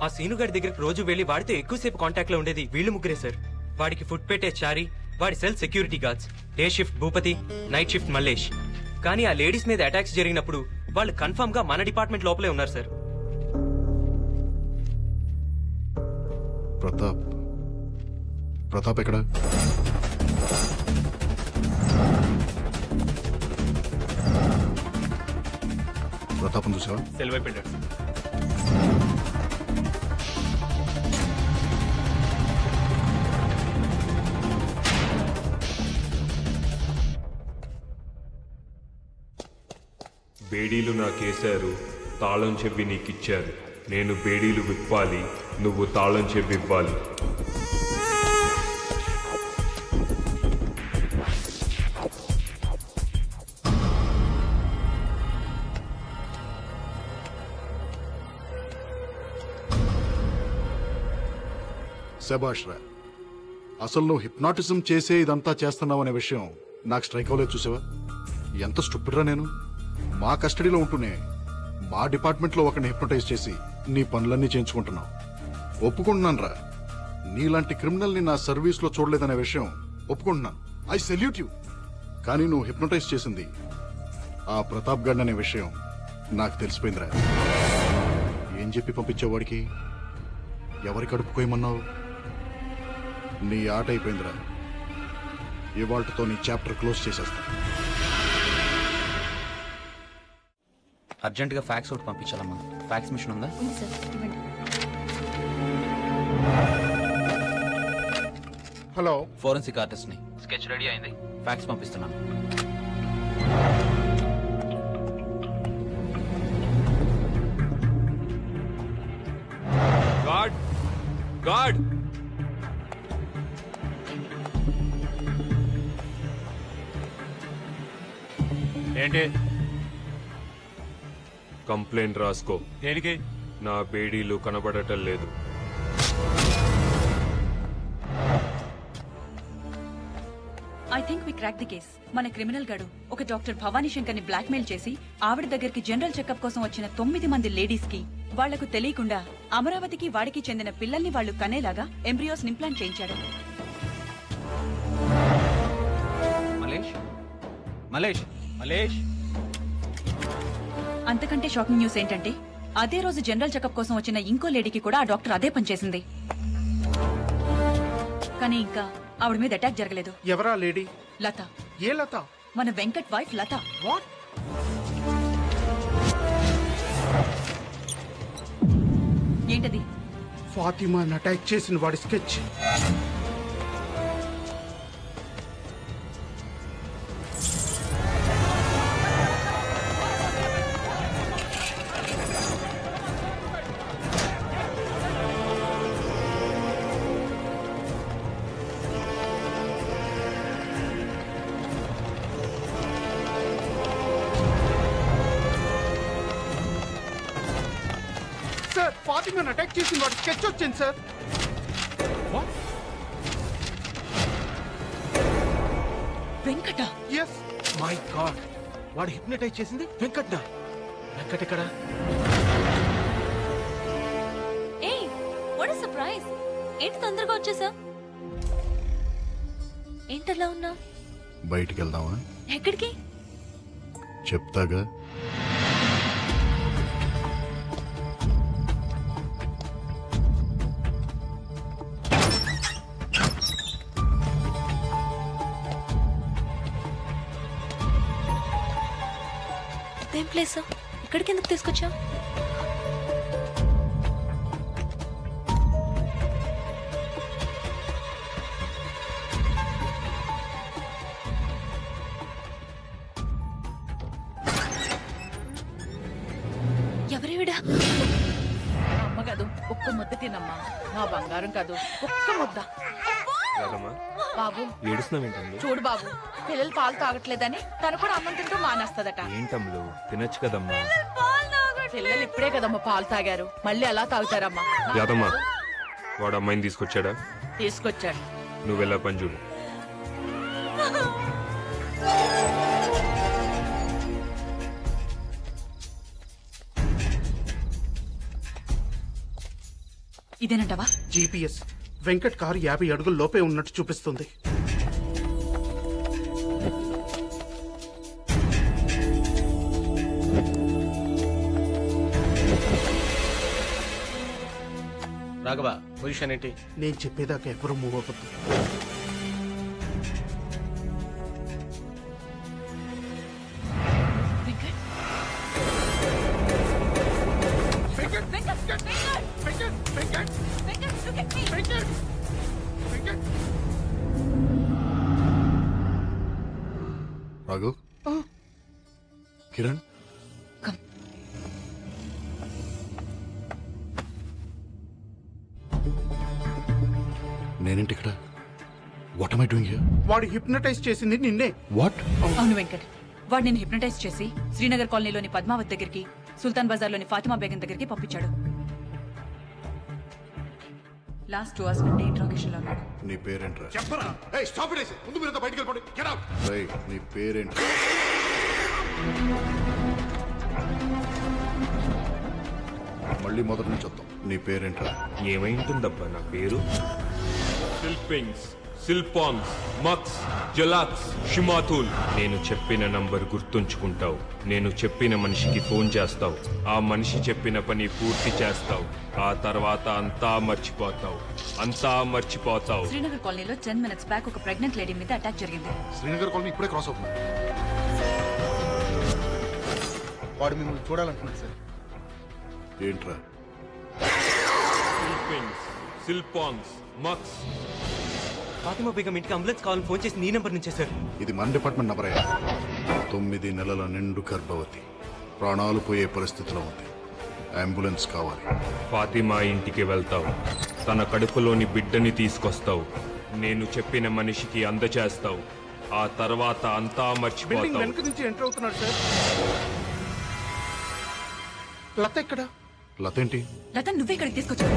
ఆ సీనుగాడి దగ్గరికి రోజు వెళ్లి వాడితో ఎక్కువసేపు కాంటాక్ట్ లో ఉండేది వీళ్ళు ముగ్గురే సార్. వాడికి ఫుడ్ పెట్టే చారి, వాడి cell security guards, day shift Bhupathi, night shift Mallesh. కానీ ఆ లేడీస్ మీద అటాక్స్ జరిగినప్పుడు వాళ్ళు కన్ఫర్మ్ గా మన డిపార్ట్మెంట్ లోపలే ఉన్నారు సార్. ప్రతాప్ ఎక్కడ? ప్రతాపం చూసావా? సెల్ వైపు వెళ్ళాడు. బేడీలు నాకేశారు, తాళం చెవి నీకిచ్చారు. నేను బేడీలు విప్పాలి, నువ్వు తాళం చెవి ఇవ్వాలి. శభాష్ రా. అసలు నువ్వు హిప్నాటిజం చేసే ఇదంతా చేస్తున్నావు అనే విషయం నాకు స్ట్రైక్ అవ్వలేదు. చూసావా ఎంత స్టూపిడ్ రా నేను. మా కస్టడీలో ఉంటూనే మా డిపార్ట్మెంట్లో ఒకరిని హిప్నటైజ్ చేసి నీ పనులన్నీ చేయించుకుంటున్నావు. ఒప్పుకుంటున్నాను రా, నీలాంటి క్రిమినల్ని నా సర్వీస్లో చూడలేదనే విషయం ఒప్పుకుంటున్నాను. I salute you. కానీ నువ్వు హిప్నటైజ్ చేసింది ఆ ప్రతాప్ గడ్ అనే విషయం నాకు తెలిసిపోయిందిరా. ఏం చెప్పి పంపించేవాడికి? ఎవరికి అడుపుకోయమన్నావు? నీ ఆట అయిపోయిందిరా. ఇవాళ్టితో నీ చాప్టర్ క్లోజ్ చేసేస్తా. అర్జెంటుగా ఫ్యాక్స్ ఒకటి పంపించాలమ్మా. ఫ్యాక్స్ మిషన్ ఉందా? హలో, ఫోరెన్సిక్ ఆర్టిస్ట్ ని. స్కెచ్ రెడీ అయింది, ఫ్యాక్స్ పంపిస్తున్నాను. గాడ్ గాడ్ ఏంటి? కంప్లైంట్ రాసుకో. దేనికి? నా బేడీలు కనబడటం లేదు. I think we crack the case. మన క్రిమినల్ గాడు ఒక డాక్టర్ భవానీ శంకర్ ని బ్లాక్మెయిల్ చేసి ఆవిడ దగ్గరికి జనరల్ చెకప్ కోసం వచ్చిన 9 మంది లేడీస్ కి వాళ్లకు తెలియకుండా అమరావతికి వాడికి చెందిన పిల్లల్ని వాళ్లు కనేలాగా ఎంబ్రియోస్ ఇంప్లాంట్ చేయించాడు. మలేష్ మలేష్ మలేష్ అంతకంటే షాకింగ్ న్యూస్ ఏంటంటే అదే రోజు జనరల్ చెకప్ కోసం వచ్చిన ఇంకో లేడీకి కూడా ఆ డాక్టర్ అదే పనిచేసింది. కానీ ఇంకా ఆవిడ మీద అటాక్ జరగలేదు. ఎవరా లేడీ? లత. ఏ లత? మన వెంకట్ వైఫ్ లత. వాట్? ఏంటది? ఫాతిమాని అటాక్ చేసిన వాడి స్కెచ్. సార్, ఫాతిమాని అటాక్ చేసిన వాడి స్కెచ్ వచ్చింది sir. Venkata. Yes. My god, వాడు హిప్నటైజ్ చేసింది వెంకట్. వెంకట్ ఎక్కడ? ఏయ్, వాట్ ఎ సర్ప్రైజ్. ఏంటి తొందరగా వచ్చేసా? ఏంటలా ఉన్నా? బయటికి వెళ్దామా? ఎక్కడికి? చెప్తాగా. ఏం ప్లేస్? ఇక్కడికి ఎందుకు తీసుకొచ్చా? ఎవరేవిడా? అమ్మ కాదు, ఒక్క ముద్ద తినమ్మా. నా బంగారం కాదు, ఒక్క ముద్ద. బాబు ఏడుస్తున్నావేంటమ్లు? చూడు బాబు, పిల్లలు పాలు తాగట్లేదని తను కూడా అన్నం తింటూ మానేస్తదట. ఏంటమ్లు, తినొచ్చు కదమ్మా. పిల్లలు ఇప్పుడే కదమ్మా పాలు తాగారు, మళ్ళీ ఎలా తాగుతారమ్మా? యాదమ్మా, వాడు అమ్మాయిని తీసుకొచ్చాడా? తీసుకొచ్చాడు. నువ్వెలా పని చూడు. ఇదేనంటావా? జీపీఎస్ వెంకట్ కారు 50 అడుగుల లోపే ఉన్నట్టు చూపిస్తుంది. రాఘవ పొజిషన్ ఏంటి? నేను చెప్పేదాకా ఎవరు మూవ్ అవ్వద్దు. రాఘవ్, కిరణ్, నేనేంటి ఇక్కడ? What am I doing here? వాడు హిప్నటైజ్ చేసింది నిన్నే. వాట్? అవును వెంకట్, వాడు నేను హిప్నటైజ్ చేసి శ్రీనగర్ కాలనీలోని పద్మావత్ దగ్గరికి, సుల్తాన్ బజార్లోని ఫాతిమా బేగం దగ్గరికి పంపించాడు. లాస్ట్ 2 hours నుండి ఇంట్రాగేషన్ లో ఉన్నాడు. నీ పేరేంట్రా? చెప్పరా? ఏయ్, స్టాప్ ఇట్. ముందు మీరంతా బయటికి వెళ్ళిపోండి. Get out. రేయ్, నీ పేరేంటి? మళ్ళీ మొదటి నుంచి వద్దాం. నీ పేరేంట్రా? ఏమైంటుందబ్బా నా పేరు? సిల్పింగ్స్, సిల్పాంగ్స్, మక్స్, జలాక్స్, షిమాతుల్. నేను చెప్పిన నంబర్ గుర్తుంచుకుంటావు. నేను చెప్పిన మనిషికి ఫోన్ చేస్తావు. ఆ మనిషి చెప్పిన పని పూర్తి చేస్తావు. ఆ తర్వాత అంతా మర్చిపోతావు. శ్రీనగర్ కాలనీలో 10 minutes బ్యాక్ ఒక ప్రెగ్నెంట్ లేడీ మీద అటాక్ జరిగింది. శ్రీనగర్ కాలనీ ఇప్పుడే క్రాస్ అవుతుంది. వాడు మిమ్మల్ని చూడాలనుకున్నాడు సార్. ఏంట్రా? సిల్పింగ్స్, సిల్పాంగ్స్, మక్స్. ఫాతిమా బేగం ఇంటికి అంబులెన్స్ కావాలని ఫోన్ చేసి నీ నెంబర్ నుంచే సార్. ఇది మన డిపార్ట్మెంట్ నంబర్ అయ్యా. 9 నెలల నిండు గర్భవతి, ప్రాణాలు పోయే పరిస్థితిలో ఉంది. అంబులెన్స్ కావాలి. ఫాతిమా ఇంటికి వెళ్తావు. తన కడుపులోని బిడ్డని తీసుకొస్తావు. నేను చెప్పిన మనిషికి అందచేస్తావు. ఆ తర్వాత అంతా బిల్డింగ్ మర్చిపోతావు. వెనక నుంచి ఎంటర్ అవుతున్నాడు సార్. లత ఎక్కడ? లతేంటి? లత నువ్వే ఇక్కడికి తీసుకొచ్చావు.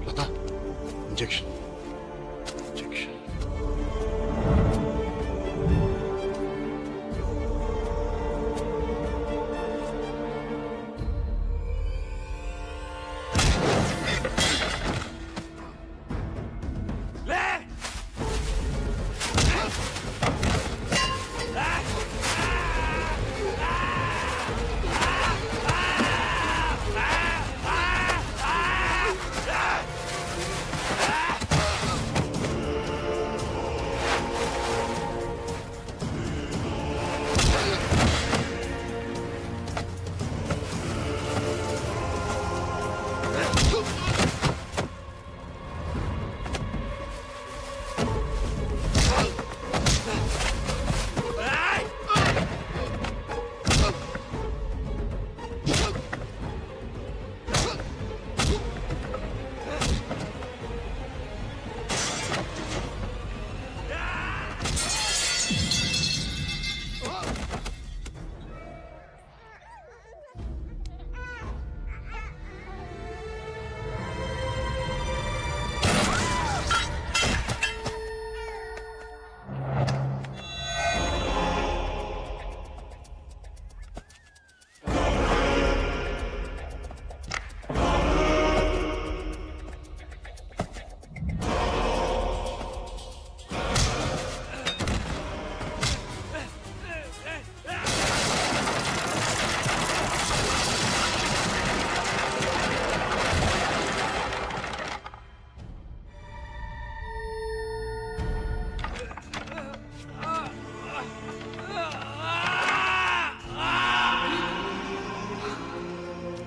లత ఇంజెక్షన్ ఇంజెక్షన్.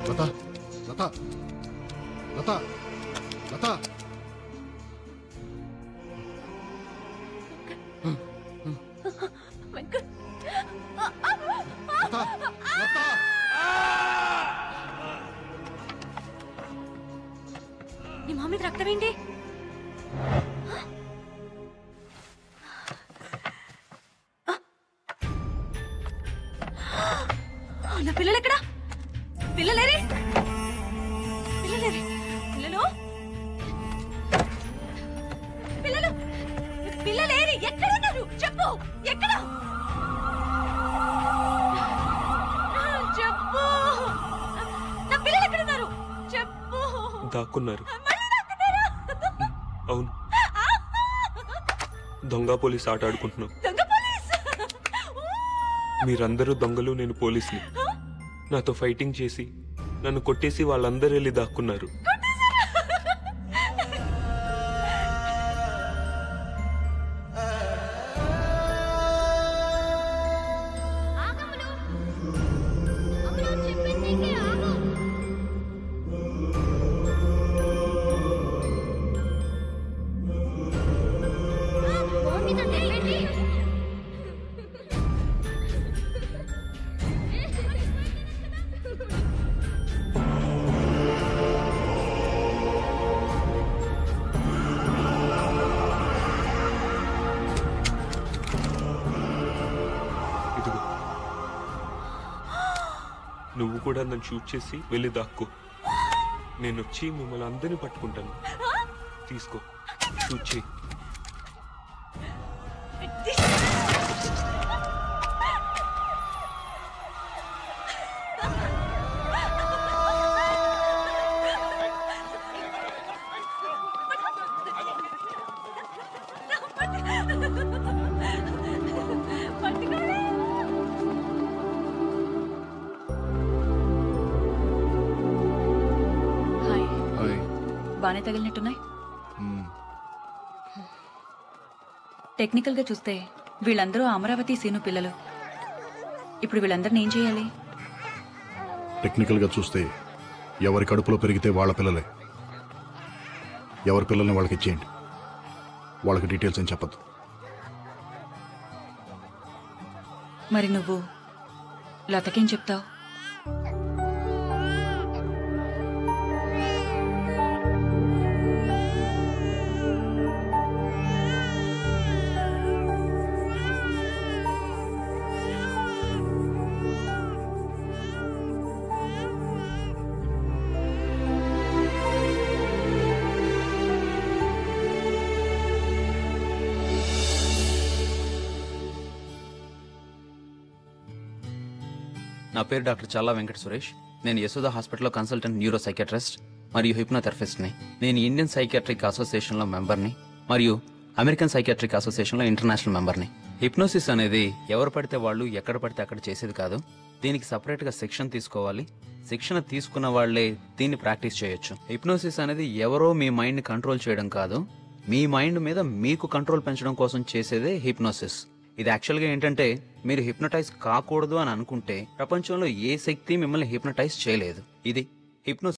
లత లత లత లత వెంకట్ లత లత నీ మామీ రక్తం ఏంటి? నా పిల్లలు ఎక్కడా? పిల్లలేరే పిల్లలేరే పిల్లలు పిల్లలు పిల్లలేరి ఎక్కడున్నారు? చెప్పు ఎక్కడ? చెప్పు నా పిల్లలు ఎక్కడున్నారు? చెప్పు. దాక్కున్నారు. అవును, దొంగ పోలీస్ ఆట ఆడుకుంటున్నాం. మీరందరూ దొంగలు, నేను పోలీస్ని. నాతో ఫైటింగ్ చేసి నన్ను కొట్టేసి వాళ్ళందరూ వెళ్ళి దాక్కున్నారు. నువ్వు కూడా నన్ను షూట్ చేసి వెళ్ళి దాక్కో. నేను వచ్చి మిమ్మల్ని అందరినీ పట్టుకుంటాను. తీసుకో, షూట్ చేయి. బానే తగిలినట్టున్నాయి. టెక్నికల్ గా చూస్తే వీళ్ళందరూ అమరావతి సీను పిల్లలు. ఇప్పుడు వీళ్ళందరినీ ఏం చేయాలి? టెక్నికల్ గా చూస్తే ఎవరి కడుపులో పెరిగితే వాళ్ళ పిల్లలే. ఎవరి పిల్లల్ని వాళ్ళకి ఇచ్చేయండి. వాళ్ళకి డీటెయిల్స్ ఏం చెప్పద్దు. మరి నువ్వు లతకేం చెప్తావు? నా పేరు డాక్టర్ చల్లా వెంకట సురేష్. నేను యశోద హాస్పిటల్లో కన్సల్టెంట్ న్యూరో సైకియాట్రిస్ట్ మరియు హిప్నోథెరపిస్ట్ని. నేను ఇండియన్ సైకియాట్రిక్ అసోసియేషన్లో మెంబర్ని మరియు అమెరికన్ సైకియాట్రిక్ అసోసియేషన్లో ఇంటర్నేషనల్ మెంబర్ని. హిప్నోసిస్ అనేది ఎవరు పడితే వాళ్ళు ఎక్కడ పడితే అక్కడ చేసేది కాదు. దీనికి సపరేట్గా శిక్షణ తీసుకోవాలి. శిక్షణ తీసుకున్న వాళ్లే దీన్ని ప్రాక్టీస్ చేయొచ్చు. హిప్నోసిస్ అనేది ఎవరో మీ మైండ్ని కంట్రోల్ చేయడం కాదు, మీ మైండ్ మీద మీకు కంట్రోల్ పెంచడం కోసం చేసేదే హిప్నోసిస్. ఇది యాక్చువల్గా ఏంటంటే, మీరు హిప్నటైజ్ కాకూడదు అని అనుకుంటే ప్రపంచంలో ఏ శక్తి మిమ్మల్ని హిప్నటైజ్ చేయలేదు. ఇది హిప్నోసిస్